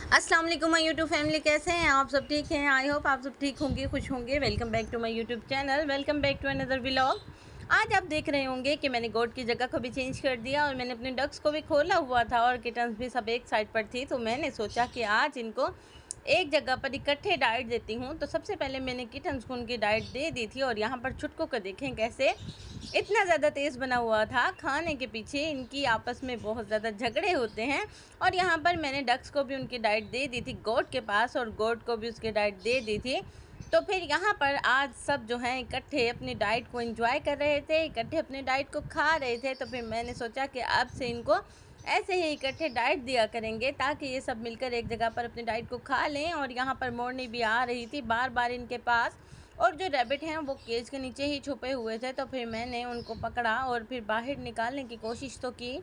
अस्सलाम वालेकुम my YouTube family, कैसे हैं आप सब? ठीक हैं? आई होप आप सब ठीक होंगे, खुश होंगे। Welcome back to my YouTube channel, welcome back to another vlog. आज आप देख रहे होंगे कि मैंने गोट की जगह को भी चेंज कर दिया और मैंने अपने डक्स को भी खोला हुआ था और किटन्स भी सब एक साइड पर थी। तो मैंने सोचा कि आज इनको एक जगह पर इकट्ठे डाइट देती हूँ। तो सबसे पहले मैंने किटन्स को उनकी डाइट दे दी थी और यहाँ पर छुटकों को देखें कैसे इतना ज़्यादा तेज़ बना हुआ था। खाने के पीछे इनकी आपस में बहुत ज़्यादा झगड़े होते हैं। और यहाँ पर मैंने डक्स को भी उनकी डाइट दे दी थी गोट के पास और गोट को भी उसकी डाइट दे दी थी। तो फिर यहाँ पर आज सब जो हैं इकट्ठे अपनी डाइट को एंजॉय कर रहे थे, इकट्ठे अपनी डाइट को खा रहे थे। तो फिर मैंने सोचा कि अब से इनको ऐसे ही इकट्ठे डाइट दिया करेंगे ताकि ये सब मिलकर एक जगह पर अपनी डाइट को खा लें। और यहाँ पर मोरनी भी आ रही थी बार बार इनके पास, और जो रैबिट हैं वो केज के नीचे ही छुपे हुए थे। तो फिर मैंने उनको पकड़ा और फिर बाहर निकालने की कोशिश तो की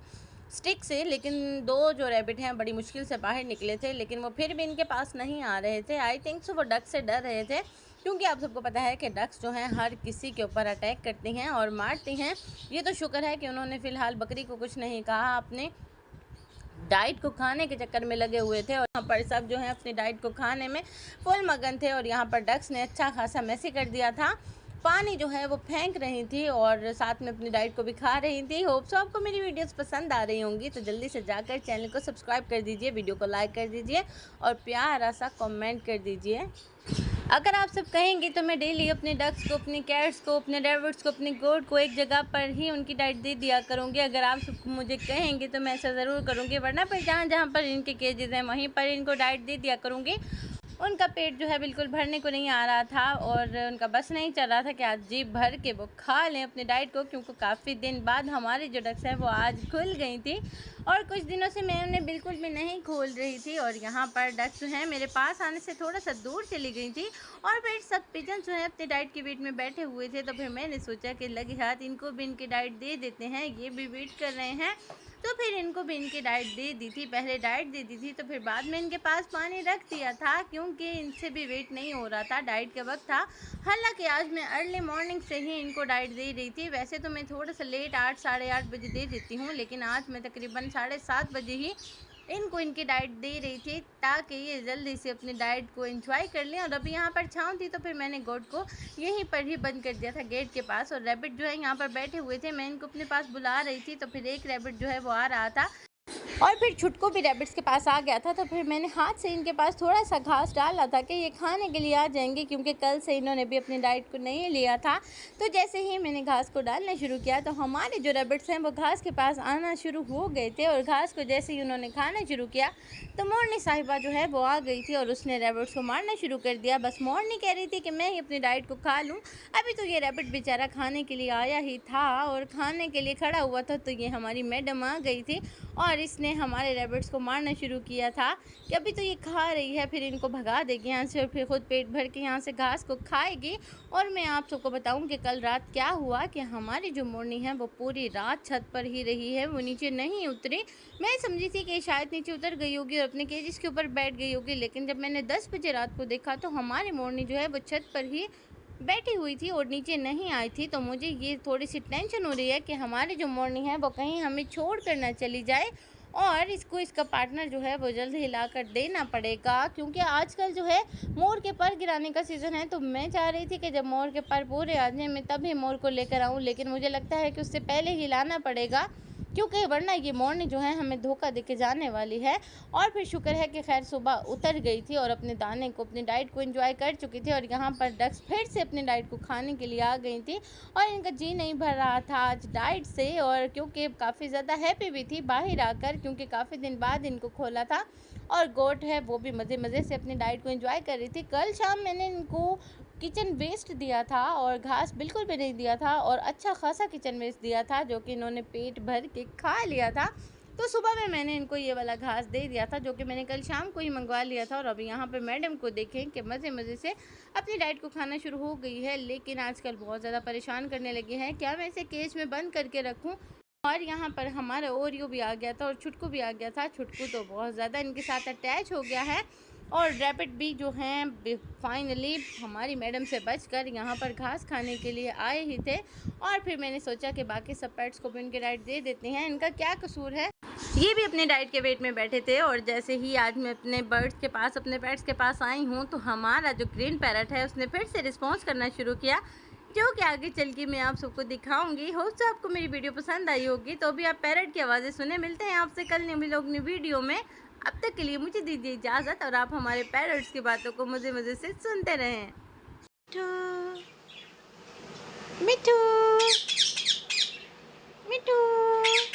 स्टिक से, लेकिन दो जो रैबिट हैं बड़ी मुश्किल से बाहर निकले थे, लेकिन वो फिर भी इनके पास नहीं आ रहे थे। आई थिंक सो वो डक से डर रहे थे, क्योंकि आप सबको पता है कि डक्स जो हैं हर किसी के ऊपर अटैक करती हैं और मारती हैं। ये तो शुक्र है कि उन्होंने फ़िलहाल बकरी को कुछ नहीं कहा, अपने डाइट को खाने के चक्कर में लगे हुए थे। और यहाँ पर सब जो है अपनी डाइट को खाने में फुल मगन थे। और यहाँ पर डक्स ने अच्छा खासा मैसी कर दिया था, पानी जो है वो फेंक रही थी और साथ में अपनी डाइट को भी खा रही थी। होप सो आपको मेरी वीडियोस पसंद आ रही होंगी, तो जल्दी से जाकर चैनल को सब्सक्राइब कर दीजिए, वीडियो को लाइक कर दीजिए और प्यारा सा कमेंट कर दीजिए। अगर आप सब कहेंगे तो मैं डेली अपने डक्स को, अपने कैट्स को, अपने रैबिट्स को, अपने गोट को एक जगह पर ही उनकी डाइट दे दिया करूँगी। अगर आप सब मुझे कहेंगे तो मैं ऐसा ज़रूर करूँगी, वरना फिर जहाँ जहाँ पर इनके केजेस हैं वहीं पर इनको डाइट दे दिया करूँगी। उनका पेट जो है बिल्कुल भरने को नहीं आ रहा था और उनका बस नहीं चल रहा था कि आज जी भर के वो खा लें अपनी डाइट को, क्योंकि काफ़ी दिन बाद हमारी जो डक्स है वो आज खुल गई थी और कुछ दिनों से मैं उन्हें बिल्कुल भी नहीं खोल रही थी। और यहाँ पर डक्स जो है मेरे पास आने से थोड़ा सा दूर चली गई थी और फिर सब पिजन जो है अपनी डाइट की वेट में बैठे हुए थे। तो फिर मैंने सोचा कि लगे हाथ इनको भी इनकी डाइट दे देते हैं, ये भी वेट कर रहे हैं। तो फिर इनको भी इनकी डाइट दे दी थी, पहले डाइट दे दी थी तो फिर बाद में इनके पास पानी रख दिया था, क्योंकि इनसे भी वेट नहीं हो रहा था, डाइट का वक्त था। हालांकि आज मैं अर्ली मॉर्निंग से ही इनको डाइट दे रही थी। वैसे तो मैं थोड़ा सा लेट 8 साढ़े 8 बजे दे देती हूँ, लेकिन आज मैं तकरीबन 7:30 बजे ही इनको इनकी डाइट दे रही थी ताकि ये जल्दी से अपनी डाइट को एंजॉय कर लें। और अभी यहाँ पर छाँव थी तो फिर मैंने गोट को यहीं पर ही बंद कर दिया था गेट के पास। और रैबिट जो है यहाँ पर बैठे हुए थे, मैं इनको अपने पास बुला रही थी तो फिर एक रैबिट जो है वो आ रहा था और फिर छुटको भी रैबिट्स के पास आ गया था। तो फिर मैंने हाथ से इनके पास थोड़ा सा घास डाला था कि ये खाने के लिए आ जाएंगे, क्योंकि कल से इन्होंने भी अपनी डाइट को नहीं लिया था। तो जैसे ही मैंने घास को डालना शुरू किया तो हमारे जो रैबिट्स हैं वो घास के पास आना शुरू हो गए थे। और घास को जैसे ही उन्होंने खाना शुरू किया तो मोरनी साहिबा जो है वो आ गई थी और उसने रैबिट्स को मारना शुरू कर दिया। बस मोरनी कह रही थी कि मैं ही अपनी डाइट को खा लूँ। अभी तो ये रैबिट बेचारा खाने के लिए आया ही था और खाने के लिए खड़ा हुआ था, तो ये हमारी मैडम आ गई थी और इसने हमारे रैबिट्स को मारना शुरू किया था कि अभी तो ये खा रही है, फिर इनको भगा देगी यहाँ से और फिर खुद पेट भर के यहाँ से घास को खाएगी। और मैं आप सबको बताऊं कि कल रात क्या हुआ कि हमारी जो मोरनी है वो पूरी रात छत पर ही रही है, वो नीचे नहीं उतरी। मैं समझी थी कि शायद नीचे उतर गई होगी और अपने केजेस के ऊपर बैठ गई होगी, लेकिन जब मैंने 10 बजे रात को देखा तो हमारी मोरनी जो है वो छत पर ही बैठी हुई थी और नीचे नहीं आई थी। तो मुझे ये थोड़ी सी टेंशन हो रही है कि हमारी जो मोरनी है वो कहीं हमें छोड़ कर ना चली जाए और इसको इसका पार्टनर जो है वो जल्द ही ला कर देना पड़ेगा, क्योंकि आजकल जो है मोर के पर गिराने का सीज़न है। तो मैं चाह रही थी कि जब मोर के पर पूरे आ जाए मैं तभी मोर को लेकर आऊँ, लेकिन मुझे लगता है कि उससे पहले ही लाना पड़ेगा, क्योंकि वरना ये मोरनी जो है हमें धोखा देके जाने वाली है। और फिर शुक्र है कि खैर सुबह उतर गई थी और अपने दाने को, अपनी डाइट को एंजॉय कर चुकी थी। और यहाँ पर डक्स फिर से अपनी डाइट को खाने के लिए आ गई थी और इनका जी नहीं भर रहा था आज डाइट से, और क्योंकि काफ़ी ज़्यादा हैप्पी भी थी बाहर आकर, क्योंकि काफ़ी दिन बाद इनको खोला था। और गोट है वो भी मज़े मज़े से अपनी डाइट को एंजॉय कर रही थी। कल शाम मैंने इनको किचन वेस्ट दिया था और घास बिल्कुल भी नहीं दिया था और अच्छा खासा किचन वेस्ट दिया था, जो कि इन्होंने पेट भर के खा लिया था। तो सुबह में मैंने इनको ये वाला घास दे दिया था, जो कि मैंने कल शाम को ही मंगवा लिया था। और अभी यहाँ पे मैडम को देखें कि मज़े मज़े से अपनी डाइट को खाना शुरू हो गई है, लेकिन आजकल बहुत ज़्यादा परेशान करने लगे हैं। क्या मैं इसे केज में बंद करके रखूँ? और यहाँ पर हमारा ओरियो भी आ गया था और छुटकू भी आ गया था। छुटकू तो बहुत ज़्यादा इनके साथ अटैच हो गया है और रैबिट भी जो हैं फाइनली हमारी मैडम से बचकर यहाँ पर घास खाने के लिए आए ही थे। और फिर मैंने सोचा कि बाकी सब पेट्स को भी उनकी डाइट दे देते हैं, इनका क्या कसूर है। ये भी अपने डाइट के वेट में बैठे थे और जैसे ही आज मैं अपने बर्ड्स के पास, अपने पेट्स के पास आई हूँ, तो हमारा जो ग्रीन पैरट है उसने फिर से रिस्पॉन्स करना शुरू किया, जो कि आगे चल के मैं आप सबको दिखाऊंगी। होप सो आपको मेरी वीडियो पसंद आई होगी। तो अभी आप पैरट की आवाज़ें सुने। मिलते हैं आपसे कल नए व्लॉग नई वीडियो में। अब तक के लिए मुझे दीजिए इजाज़त और आप हमारे पैरट्स की बातों को मज़े मज़े से सुनते रहें। मिठू मिठू मिठू।